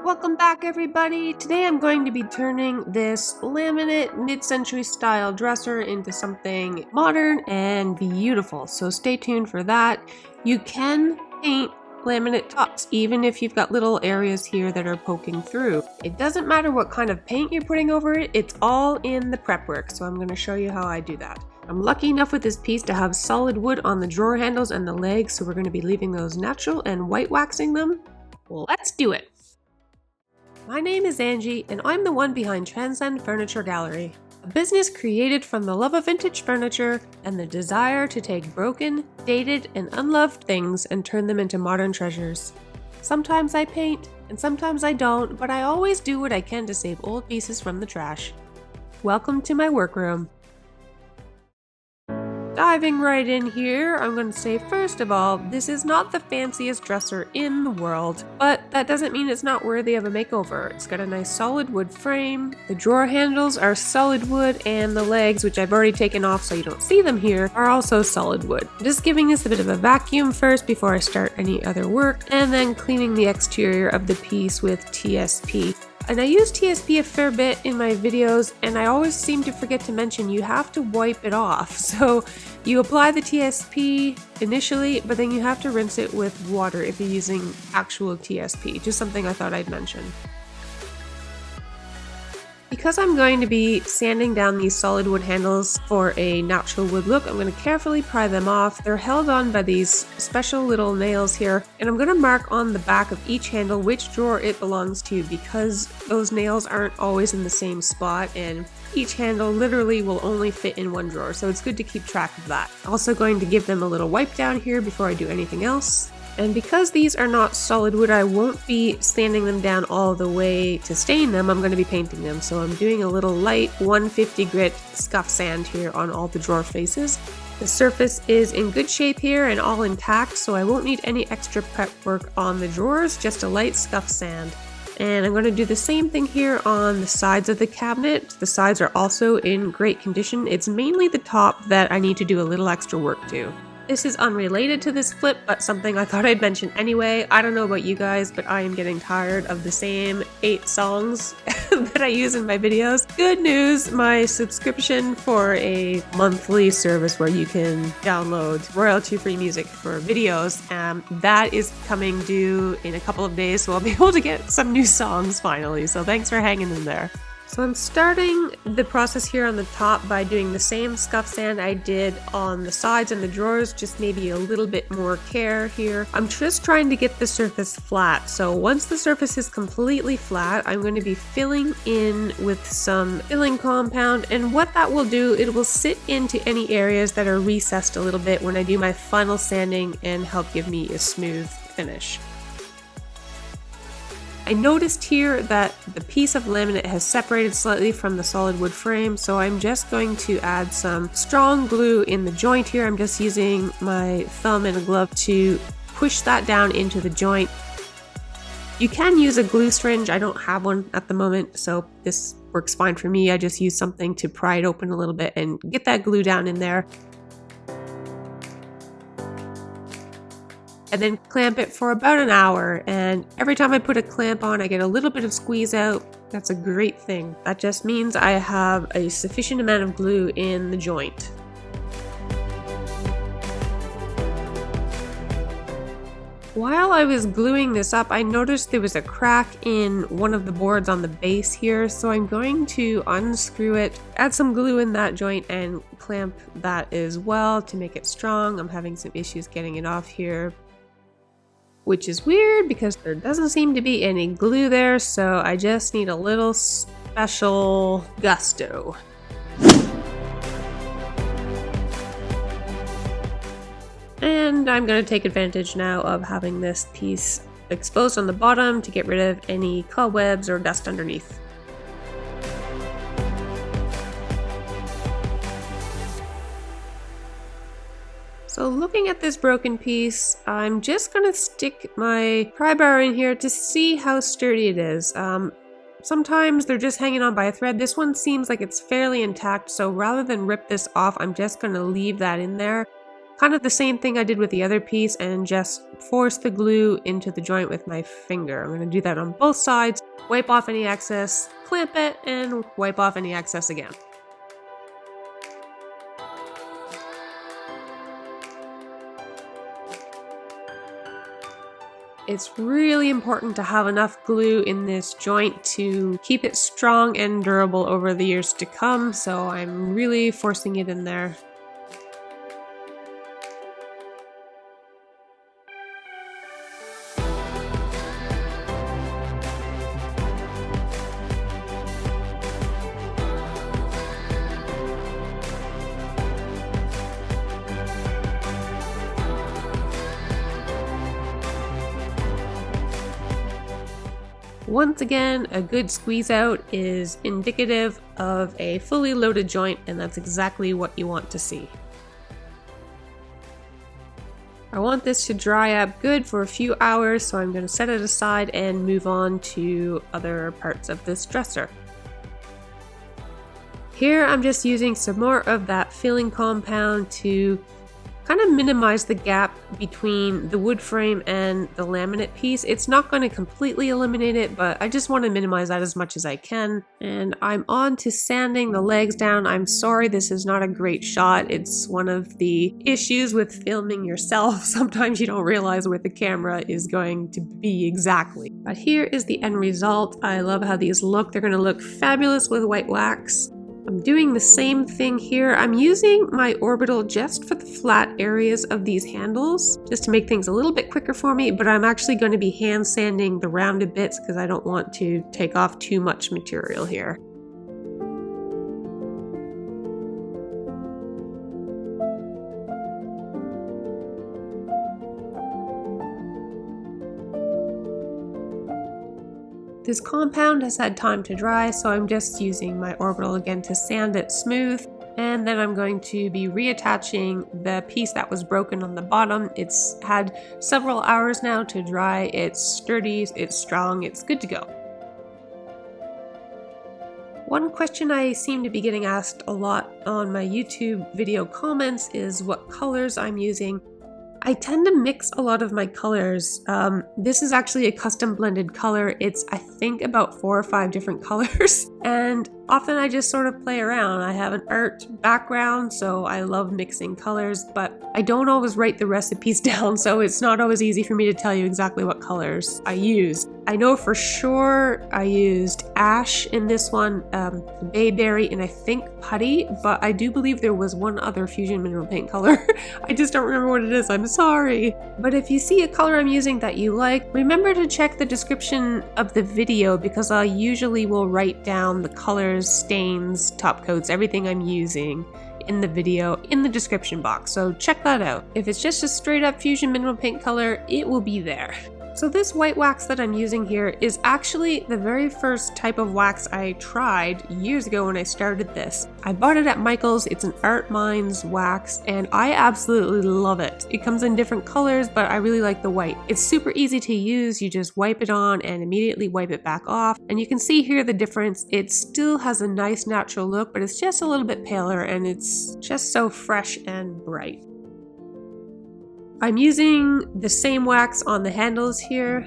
Welcome back everybody! Today I'm going to be turning this laminate mid-century style dresser into something modern and beautiful, so stay tuned for that. You can paint laminate tops even if you've got little areas here that are poking through. It doesn't matter what kind of paint you're putting over it, it's all in the prep work, so I'm going to show you how I do that. I'm lucky enough with this piece to have solid wood on the drawer handles and the legs, so we're going to be leaving those natural and white waxing them. Let's do it! My name is Angie, and I'm the one behind Transcend Furniture Gallery, a business created from the love of vintage furniture and the desire to take broken, dated, and unloved things and turn them into modern treasures. Sometimes I paint, and sometimes I don't, but I always do what I can to save old pieces from the trash. Welcome to my workroom. Diving right in here, I'm going to say first of all, this is not the fanciest dresser in the world, but that doesn't mean it's not worthy of a makeover. It's got a nice solid wood frame, the drawer handles are solid wood, and the legs, which I've already taken off so you don't see them here, are also solid wood. I'm just giving this a bit of a vacuum first before I start any other work, and then cleaning the exterior of the piece with TSP. And I use TSP a fair bit in my videos, and I always seem to forget to mention you have to wipe it off. So you apply the TSP initially, but then you have to rinse it with water if you're using actual TSP. Just something I thought I'd mention. Because I'm going to be sanding down these solid wood handles for a natural wood look, I'm going to carefully pry them off. They're held on by these special little nails here, and I'm going to mark on the back of each handle which drawer it belongs to, because those nails aren't always in the same spot and each handle literally will only fit in one drawer, so it's good to keep track of that. Also going to give them a little wipe down here before I do anything else. And because these are not solid wood, I won't be sanding them down all the way to stain them. I'm going to be painting them. So I'm doing a little light 150 grit scuff sand here on all the drawer faces. The surface is in good shape here and all intact, so I won't need any extra prep work on the drawers, just a light scuff sand. And I'm going to do the same thing here on the sides of the cabinet. The sides are also in great condition. It's mainly the top that I need to do a little extra work to. This is unrelated to this flip, but something I thought I'd mention anyway. I don't know about you guys, but I am getting tired of the same 8 songs that I use in my videos. Good news, my subscription for a monthly service where you can download royalty-free music for videos, that is coming due in a couple of days, so I'll be able to get some new songs finally. So thanks for hanging in there. So I'm starting the process here on the top by doing the same scuff sand I did on the sides and the drawers, just maybe a little bit more care here. I'm just trying to get the surface flat. So once the surface is completely flat, I'm going to be filling in with some filling compound, and what that will do, it will sit into any areas that are recessed a little bit when I do my final sanding and help give me a smooth finish. I noticed here that the piece of laminate has separated slightly from the solid wood frame, so I'm just going to add some strong glue in the joint here. I'm just using my thumb and a glove to push that down into the joint. You can use a glue syringe. I don't have one at the moment, so this works fine for me. I just use something to pry it open a little bit and get that glue down in there. And then clamp it for about an hour, and every time I put a clamp on I get a little bit of squeeze out. That's a great thing. That just means I have a sufficient amount of glue in the joint. While I was gluing this up, I noticed there was a crack in one of the boards on the base here, so I'm going to unscrew it, add some glue in that joint, and clamp that as well to make it strong. I'm having some issues getting it off here, which is weird because there doesn't seem to be any glue there, so I just need a little special gusto. And I'm going to take advantage now of having this piece exposed on the bottom to get rid of any cobwebs or dust underneath. So looking at this broken piece, I'm just going to stick my pry bar in here to see how sturdy it is. Sometimes they're just hanging on by a thread. This one seems like it's fairly intact, so rather than rip this off, I'm just going to leave that in there. Kind of the same thing I did with the other piece and just force the glue into the joint with my finger. I'm going to do that on both sides, wipe off any excess, clamp it, and wipe off any excess again. It's really important to have enough glue in this joint to keep it strong and durable over the years to come, so I'm really forcing it in there. Once again, a good squeeze out is indicative of a fully loaded joint, and that's exactly what you want to see. I want this to dry up good for a few hours, so I'm going to set it aside and move on to other parts of this dresser. Here I'm just using some more of that filling compound to kind of minimize the gap between the wood frame and the laminate piece. It's not going to completely eliminate it, but I just want to minimize that as much as I can. And I'm on to sanding the legs down. I'm sorry this is not a great shot. It's one of the issues with filming yourself. Sometimes you don't realize where the camera is going to be exactly. But here is the end result. I love how these look. They're going to look fabulous with white wax. I'm doing the same thing here. I'm using my Orbital just for the flat areas of these handles, just to make things a little bit quicker for me, but I'm actually going to be hand sanding the rounded bits because I don't want to take off too much material here. This compound has had time to dry, so I'm just using my Orbital again to sand it smooth. And then I'm going to be reattaching the piece that was broken on the bottom. It's had several hours now to dry. It's sturdy, it's strong, it's good to go. One question I seem to be getting asked a lot on my YouTube video comments is what colors I'm using. I tend to mix a lot of my colors. This is actually a custom blended color. It's, I think, about 4 or 5 different colors. And often I just sort of play around. I have an art background, so I love mixing colors, but I don't always write the recipes down, so it's not always easy for me to tell you exactly what colors I use. I know for sure I used ash in this one, bayberry, and I think putty, but I do believe there was one other fusion mineral paint color. I just don't remember what it is, I'm sorry. But if you see a color I'm using that you like, remember to check the description of the video because I usually will write down the colors, stains, top coats, everything I'm using in the video in the description box, so check that out. If it's just a straight up fusion mineral paint color, it will be there. So this white wax that I'm using here is actually the very first type of wax I tried years ago when I started this. I bought it at Michael's. It's an Art Minds wax and I absolutely love it. It comes in different colors, but I really like the white. It's super easy to use. You just wipe it on and immediately wipe it back off. And you can see here the difference. It still has a nice natural look, but it's just a little bit paler and it's just so fresh and bright. I'm using the same wax on the handles here.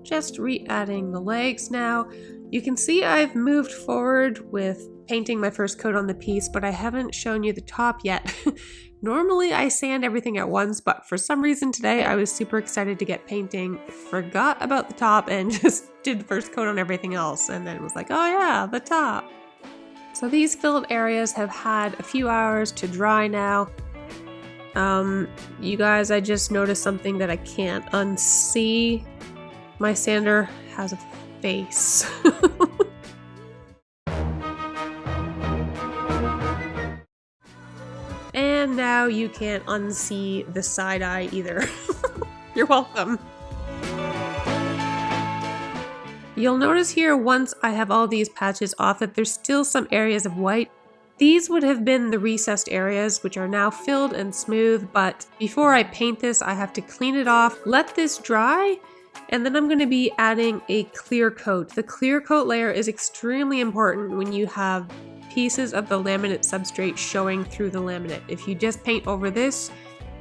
Just re-adding the legs now. You can see I've moved forward with painting my first coat on the piece, but I haven't shown you the top yet. Normally I sand everything at once, but for some reason today I was super excited to get painting, forgot about the top and just did the first coat on everything else, and then it was like, oh yeah, the top. So these filled areas have had a few hours to dry now. You guys, I just noticed something that I can't unsee. My sander has a face. And now you can't unsee the side eye either. You're welcome. You'll notice here once I have all these patches off that there's still some areas of white. These would have been the recessed areas, which are now filled and smooth, but before I paint this I have to clean it off, let this dry, And then I'm going to be adding a clear coat. The clear coat layer is extremely important when you have pieces of the laminate substrate showing through the laminate. If you just paint over this,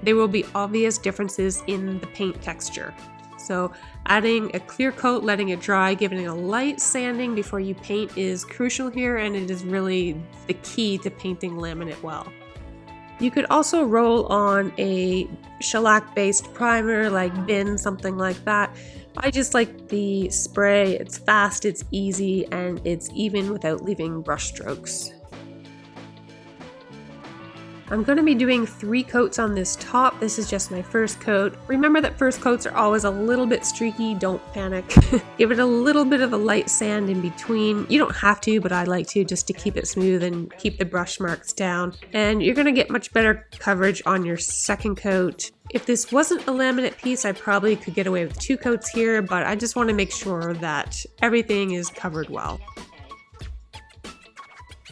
there will be obvious differences in the paint texture. So adding a clear coat, letting it dry, giving it a light sanding before you paint is crucial here, and it is really the key to painting laminate well. You could also roll on a shellac-based primer like Bin, something like that. I just like the spray. It's fast, it's easy, and it's even without leaving brush strokes. I'm going to be doing 3 coats on this top. This is just my first coat. Remember that first coats are always a little bit streaky, don't panic. Give it a little bit of a light sand in between. You don't have to, but I like to just to keep it smooth and keep the brush marks down. And you're going to get much better coverage on your second coat. If this wasn't a laminate piece, I probably could get away with 2 coats here, but I just want to make sure that everything is covered well.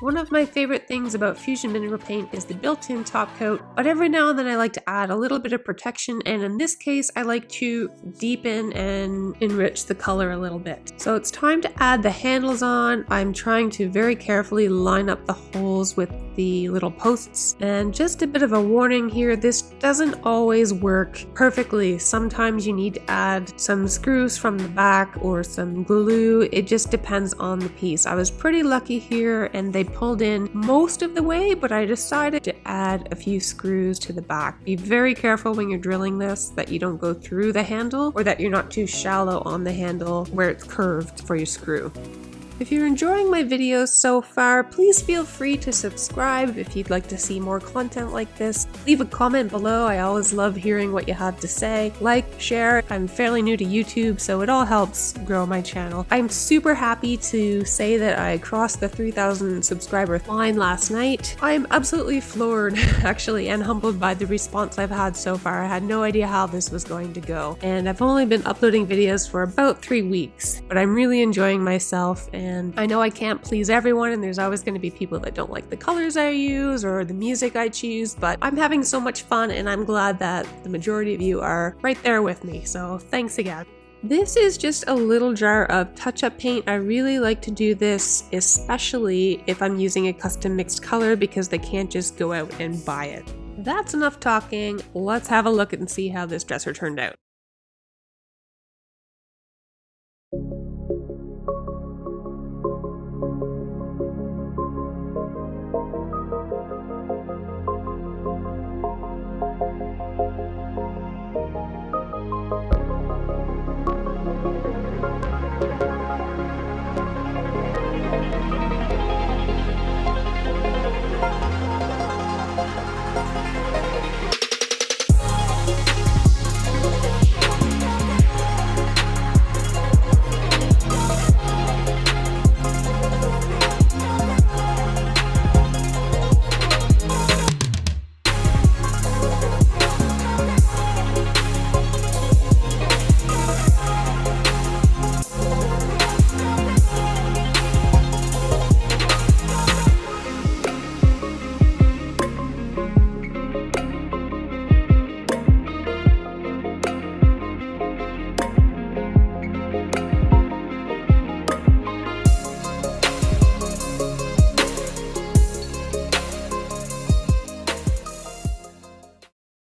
One of my favorite things about Fusion Mineral Paint is the built-in top coat, but every now and then I like to add a little bit of protection, and in this case I like to deepen and enrich the color a little bit. So it's time to add the handles on. I'm trying to very carefully line up the holes with the little posts, and just a bit of a warning here, this doesn't always work perfectly. Sometimes you need to add some screws from the back or some glue. It just depends on the piece. I was pretty lucky here and they pulled in most of the way, but I decided to add a few screws to the back. Be very careful when you're drilling this that you don't go through the handle, or that you're not too shallow on the handle where it's curved for your screw. If you're enjoying my videos so far, please feel free to subscribe if you'd like to see more content like this. Leave a comment below, I always love hearing what you have to say. Like, share. I'm fairly new to YouTube, so it all helps grow my channel. I'm super happy to say that I crossed the 3,000 subscriber line last night. I'm absolutely floored, actually, and humbled by the response I've had so far. I had no idea how this was going to go, and I've only been uploading videos for about 3 weeks, but I'm really enjoying myself. And I know I can't please everyone, and there's always going to be people that don't like the colors I use or the music I choose, but I'm having so much fun, and I'm glad that the majority of you are right there with me, so thanks again. This is just a little jar of touch-up paint. I really like to do this, especially if I'm using a custom mixed color, because they can't just go out and buy it. That's enough talking. Let's have a look and see how this dresser turned out.